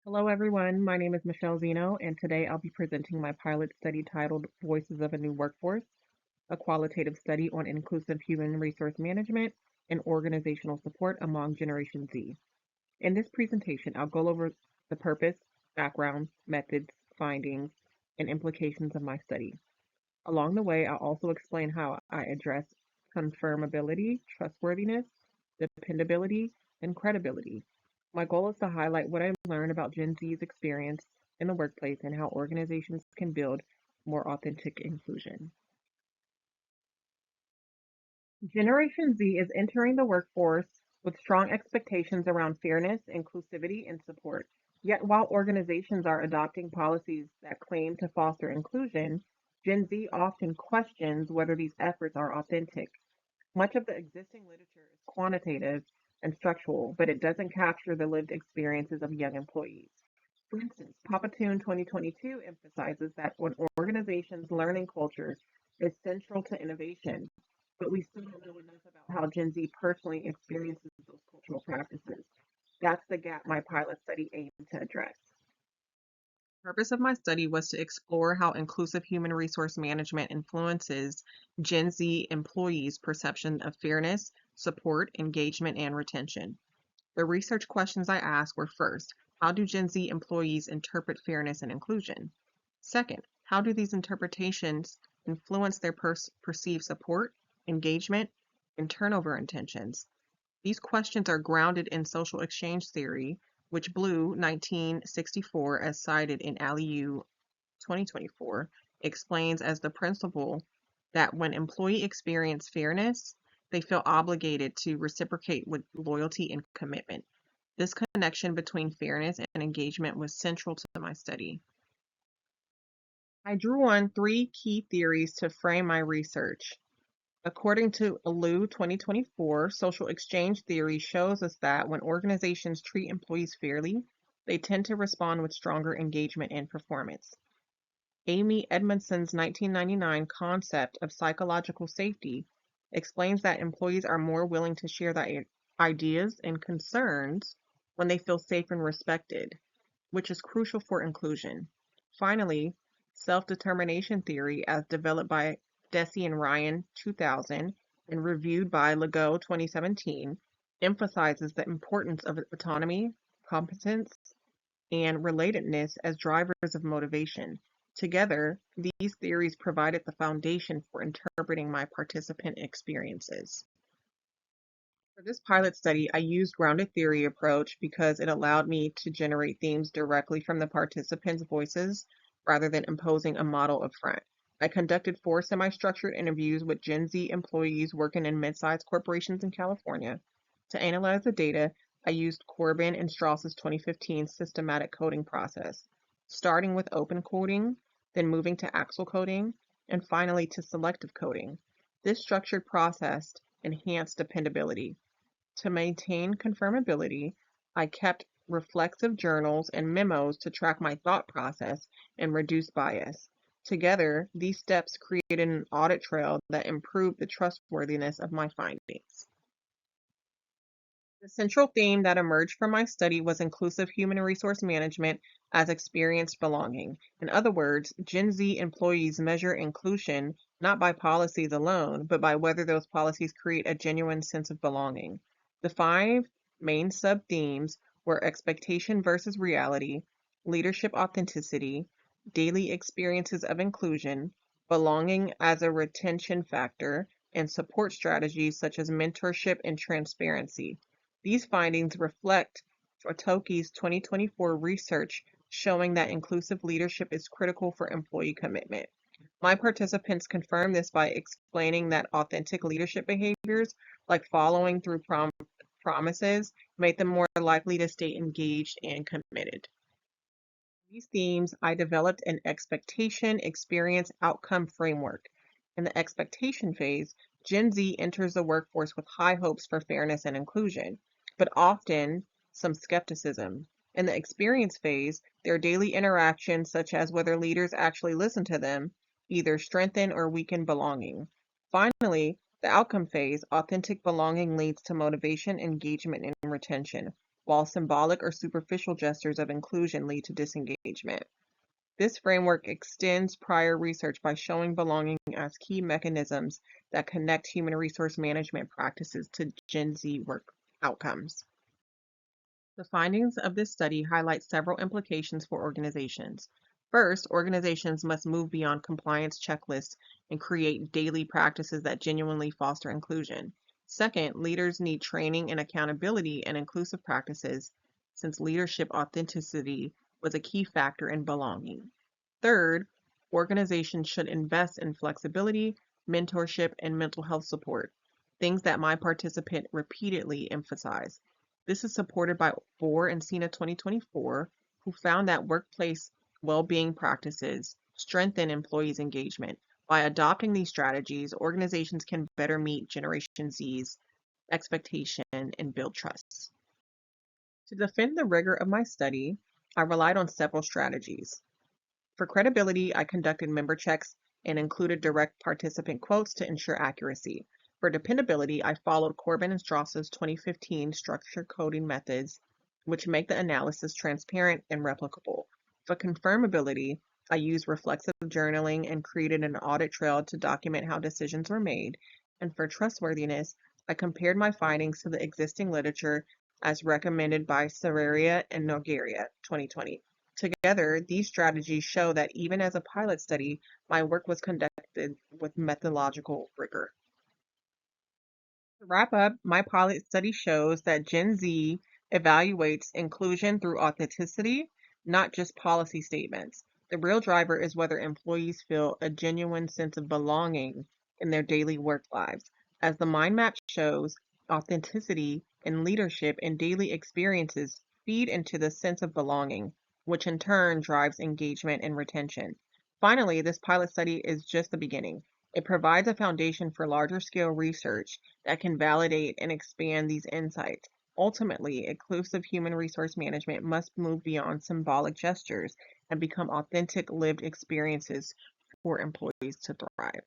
Hello, everyone. My name is Michelle Zeno, and today I'll be presenting my pilot study titled Voices of a New Workforce, a qualitative study on inclusive human resource management and organizational support among Generation Z. In this presentation, I'll go over the purpose, background, methods, findings, and implications of my study. Along the way, I'll also explain how I address confirmability, trustworthiness, dependability, and credibility. My goal is to highlight what I learned about Gen Z's experience in the workplace and how organizations can build more authentic inclusion. Generation Z is entering the workforce with strong expectations around fairness, inclusivity, and support. Yet, while organizations are adopting policies that claim to foster inclusion, Gen Z often questions whether these efforts are authentic. Much of the existing literature is quantitative and structural, but it doesn't capture the lived experiences of young employees. For instance, Papatoon 2022 emphasizes that when organizations' learning culture is central to innovation, but we still don't know enough about how Gen Z personally experiences those cultural practices. That's the gap my pilot study aimed to address. The purpose of my study was to explore how inclusive human resource management influences Gen Z employees' perception of fairness, support, engagement, and retention. The research questions I asked were first, how do Gen Z employees interpret fairness and inclusion? Second, how do these interpretations influence their perceived support, engagement, and turnover intentions? These questions are grounded in social exchange theory, which Blue 1964, as cited in ALIU 2024, explains as the principle that when employees experience fairness, they feel obligated to reciprocate with loyalty and commitment. This connection between fairness and engagement was central to my study. I drew on three key theories to frame my research. According to ALU 2024, social exchange theory shows us that when organizations treat employees fairly, they tend to respond with stronger engagement and performance. Amy Edmondson's 1999 concept of psychological safety explains that employees are more willing to share their ideas and concerns when they feel safe and respected, which is crucial for inclusion. Finally, self-determination theory, as developed by Deci and Ryan 2000 and reviewed by Legault 2017, emphasizes the importance of autonomy, competence, and relatedness as drivers of motivation. Together, these theories provided the foundation for interpreting my participant experiences. For this pilot study, I used grounded theory approach because it allowed me to generate themes directly from the participants' voices rather than imposing a model up front. I conducted 4 semi-structured interviews with Gen Z employees working in mid-sized corporations in California. To analyze the data, I used Corbin and Strauss's 2015 systematic coding process, starting with open coding, then moving to Axel coding, and finally to selective coding. This structured process enhanced dependability. To maintain confirmability, I kept reflexive journals and memos to track my thought process and reduce bias. Together, these steps created an audit trail that improved the trustworthiness of my findings. The central theme that emerged from my study was inclusive human resource management as experienced belonging. In other words, Gen Z employees measure inclusion not by policies alone, but by whether those policies create a genuine sense of belonging. The 5 main sub-themes were expectation versus reality, leadership authenticity, daily experiences of inclusion, belonging as a retention factor, and support strategies such as mentorship and transparency. These findings reflect Toki's 2024 research showing that inclusive leadership is critical for employee commitment. My participants confirmed this by explaining that authentic leadership behaviors, like following through promises, made them more likely to stay engaged and committed. These themes, I developed an expectation, experience, outcome framework. In the expectation phase, Gen Z enters the workforce with high hopes for fairness and inclusion, but often some skepticism. In the experience phase, their daily interactions, such as whether leaders actually listen to them, either strengthen or weaken belonging. Finally, the outcome phase, authentic belonging leads to motivation, engagement, and retention, while symbolic or superficial gestures of inclusion lead to disengagement. This framework extends prior research by showing belonging as key mechanisms that connect human resource management practices to Gen Z work outcomes. The findings of this study highlight several implications for organizations. First, organizations must move beyond compliance checklists and create daily practices that genuinely foster inclusion. Second, leaders need training and accountability and inclusive practices, since leadership authenticity was a key factor in belonging. Third, organizations should invest in flexibility, mentorship, and mental health support, things that my participant repeatedly emphasized. This is supported by Bohr and Sina 2024, who found that workplace well-being practices strengthen employees' engagement. By adopting these strategies, organizations can better meet Generation Z's expectation and build trust. To defend the rigor of my study, I relied on several strategies. For credibility, I conducted member checks and included direct participant quotes to ensure accuracy. For dependability, I followed Corbin and Strauss's 2015 structured coding methods, which make the analysis transparent and replicable. For confirmability, I used reflexive journaling and created an audit trail to document how decisions were made. And for trustworthiness, I compared my findings to the existing literature as recommended by Serraria and Nogueira 2020. Together, these strategies show that even as a pilot study, my work was conducted with methodological rigor. To wrap up, my pilot study shows that Gen Z evaluates inclusion through authenticity, not just policy statements. The real driver is whether employees feel a genuine sense of belonging in their daily work lives. As the mind map shows, authenticity in leadership and daily experiences feed into the sense of belonging, which in turn drives engagement and retention. Finally, this pilot study is just the beginning. It provides a foundation for larger scale research that can validate and expand these insights. Ultimately, inclusive human resource management must move beyond symbolic gestures and become authentic lived experiences for employees to thrive.